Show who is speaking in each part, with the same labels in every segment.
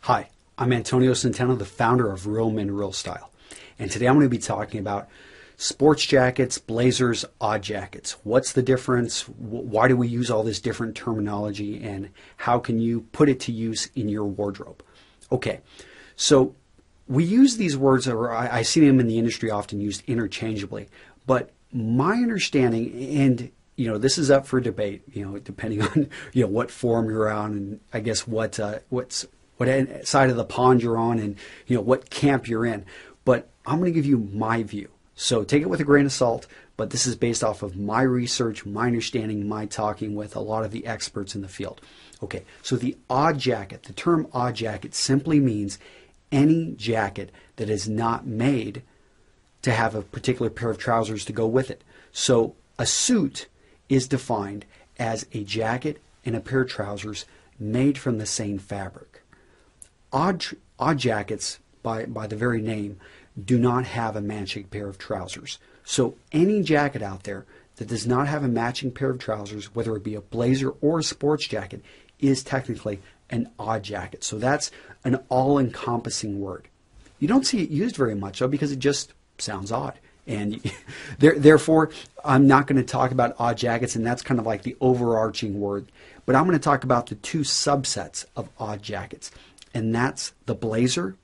Speaker 1: Hi, I'm Antonio Centeno, the founder of Real Men Real Style. And today I'm going to be talking about sports jackets, blazers, odd jackets. What's the difference? Why do we use all this different terminology? And how can you put it to use in your wardrobe? Okay, so we use these words, or I see them in the industry often used interchangeably. But my understanding, and this is up for debate, depending on what forum you're on, and I guess what side of the pond you're on, and what camp you're in. But I'm going to give you my view. So take it with a grain of salt, but this is based off of my research, my understanding, my talking with a lot of the experts in the field. Okay, so the odd jacket, the term odd jacket simply means any jacket that is not made to have a particular pair of trousers to go with it. So a suit is defined as a jacket and a pair of trousers made from the same fabric. Odd jackets, by the very name, do not have a matching pair of trousers. So any jacket out there that does not have a matching pair of trousers, whether it be a blazer or a sports jacket, is technically an odd jacket. So that's an all-encompassing word. You don't see it used very much, though, because it just sounds odd. And therefore, I'm not going to talk about odd jackets, and that's kind of like the overarching word. But I'm going to talk about the two subsets of odd jackets, and that's the blazer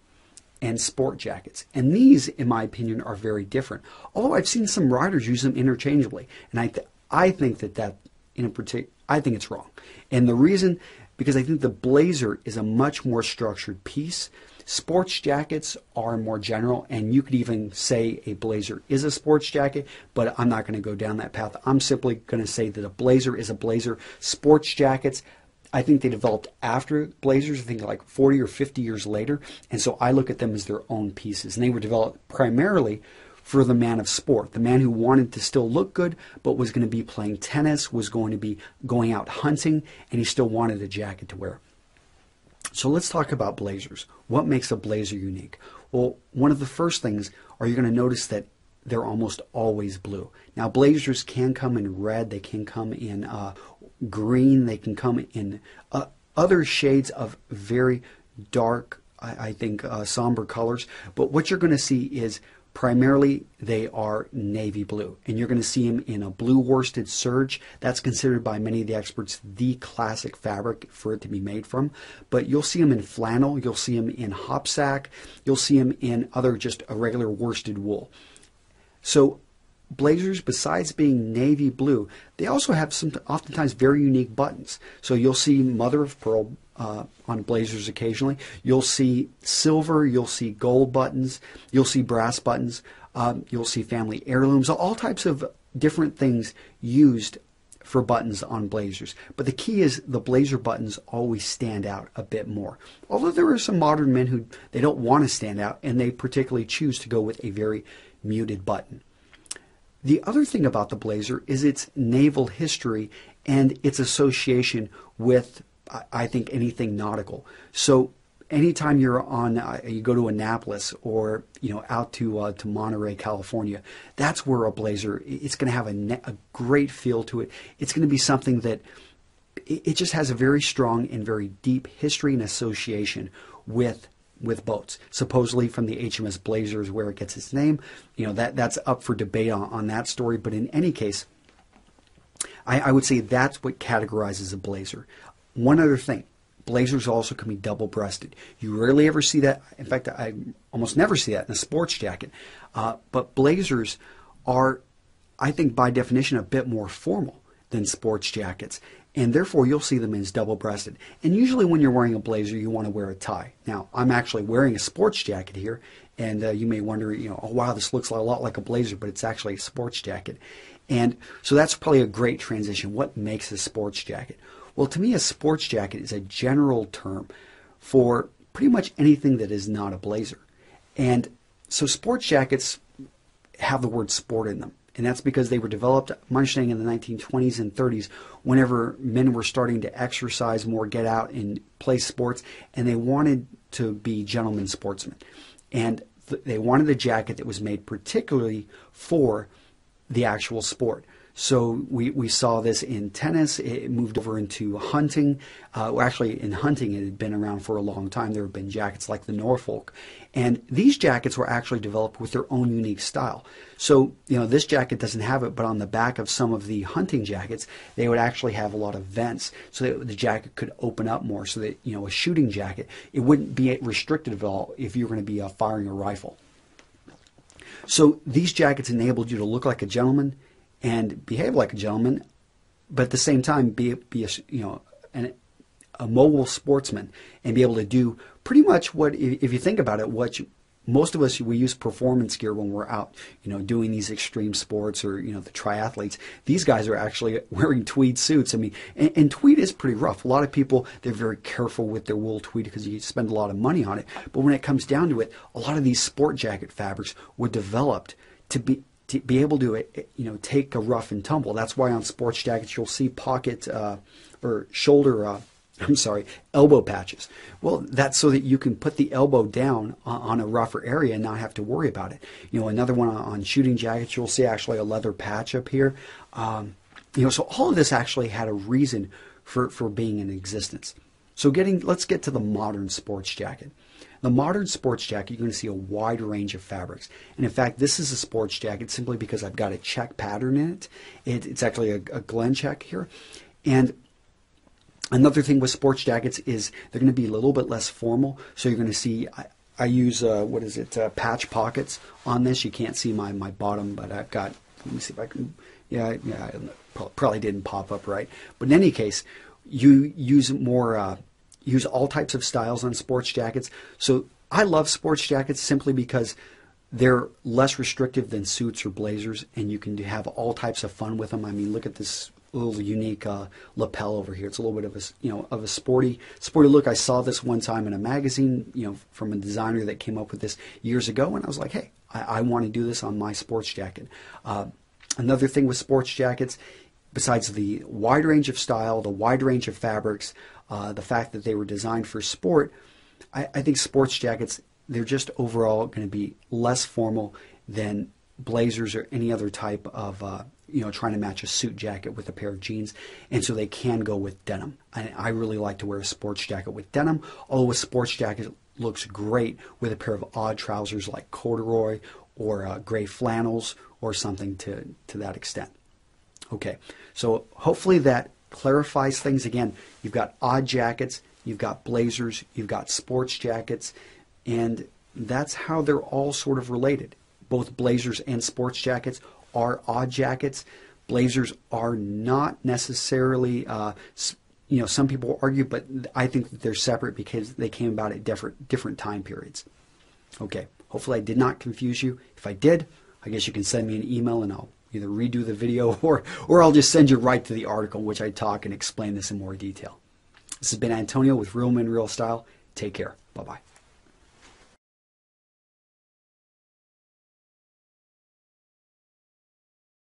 Speaker 1: and sport jackets. And these, in my opinion, are very different. Although I've seen some writers use them interchangeably, and I think that in particular, I think it's wrong. And the reason, because I think the blazer is a much more structured piece. Sports jackets are more general, and you could even say a blazer is a sports jacket, but I'm not going to go down that path. I'm simply going to say that a blazer is a blazer. Sports jackets, I think they developed after blazers, I think like 40 or 50 years later, and so I look at them as their own pieces. And they were developed primarily for the man of sport, the man who wanted to still look good, but was going to be playing tennis, was going to be going out hunting, and he still wanted a jacket to wear. So let's talk about blazers. What makes a blazer unique? Well, one of the first things are you're going to notice that they're almost always blue. Now, blazers can come in red, they can come in green, they can come in other shades of very dark, I think, somber colors. But what you're going to see is primarily they are navy blue, and you're going to see them in a blue worsted serge. That's considered by many of the experts the classic fabric for it to be made from. But you'll see them in flannel, you'll see them in hopsack, you'll see them in other just a regular worsted wool. So blazers, besides being navy blue, they also have some oftentimes very unique buttons. So you'll see mother of pearl on blazers occasionally. You'll see silver, you'll see gold buttons, you'll see brass buttons, you'll see family heirlooms, all types of different things used for buttons on blazers. But the key is the blazer buttons always stand out a bit more. Although there are some modern men who they don't want to stand out, and they particularly choose to go with a very muted button. The other thing about the blazer is its naval history and its association with, I think, anything nautical. So anytime you're on, you go to Annapolis or out to Monterey, California, that's where a blazer, it's going to have a great feel to it. It's going to be something that it just has a very strong and very deep history and association with boats. Supposedly from the HMS Blazer is where it gets its name. That's up for debate on that story. But in any case, I would say that's what categorizes a blazer. One other thing, blazers also can be double-breasted. You rarely ever see that. In fact, I almost never see that in a sports jacket. But blazers are, I think, by definition, a bit more formal than sports jackets. And therefore, you'll see them as double-breasted. And usually when you're wearing a blazer, you want to wear a tie. Now, I'm actually wearing a sports jacket here, and you may wonder, oh, wow, this looks a lot like a blazer, but it's actually a sports jacket. And so that's probably a great transition. What makes a sports jacket? Well, to me, a sports jacket is a general term for pretty much anything that is not a blazer. And so sports jackets have the word sport in them. And that's because they were developed, my understanding, in the 1920s and 30s, whenever men were starting to exercise more, get out and play sports, and they wanted to be gentlemen sportsmen. And they wanted a jacket that was made particularly for the actual sport. So we saw this in tennis. It moved over into hunting. Well, actually, in hunting, it had been around for a long time. There have been jackets like the Norfolk. And these jackets were actually developed with their own unique style. So, this jacket doesn't have it, but on the back of some of the hunting jackets, they would actually have a lot of vents so that the jacket could open up more so that, a shooting jacket, it wouldn't be restricted at all if you were going to be firing a rifle. So these jackets enabled you to look like a gentleman and behave like a gentleman, but at the same time be a mobile sportsman and be able to do pretty much what, if you think about it, most of us, we use performance gear when we're out, doing these extreme sports or, the triathletes. These guys are actually wearing tweed suits. I mean, and tweed is pretty rough. A lot of people, they're very careful with their wool tweed because you spend a lot of money on it. But when it comes down to it, a lot of these sport jacket fabrics were developed to be able to, take a rough and tumble. That's why on sports jackets you'll see pocket or shoulder, elbow patches. Well, that's so that you can put the elbow down on a rougher area and not have to worry about it. Another one on shooting jackets, you'll see actually a leather patch up here. So all of this actually had a reason for being in existence. So let's get to the modern sports jacket. The modern sports jacket, you're going to see a wide range of fabrics. And in fact, this is a sports jacket simply because I've got a check pattern in it. It's actually a Glen check here. And another thing with sports jackets is they're going to be a little bit less formal. So you're going to see, I use, patch pockets on this. You can't see my bottom, but I've got, let me see if I can, probably didn't pop up right. But in any case, you use use all types of styles on sports jackets. So I love sports jackets simply because they're less restrictive than suits or blazers, and you can have all types of fun with them. I mean, look at this little unique lapel over here. It's a little bit of a sporty look. I saw this one time in a magazine, from a designer that came up with this years ago, and I was like, hey, I want to do this on my sports jacket. Another thing with sports jackets, besides the wide range of style, the wide range of fabrics, the fact that they were designed for sport, I think sports jackets, they're just overall going to be less formal than blazers or any other type of, trying to match a suit jacket with a pair of jeans. And so they can go with denim. I really like to wear a sports jacket with denim, although a sports jacket looks great with a pair of odd trousers like corduroy or gray flannels or something to that extent. Okay, so hopefully that clarifies things. Again, you've got odd jackets, you've got blazers, you've got sports jackets, and that's how they're all sort of related. Both blazers and sports jackets are odd jackets. Blazers are not necessarily, some people argue, but I think that they're separate because they came about at different time periods. Okay, hopefully I did not confuse you. If I did, I guess you can send me an email and I'll either redo the video or I'll just send you right to the article in which I talk and explain this in more detail. This has been Antonio with Real Men Real Style. Take care. Bye-bye.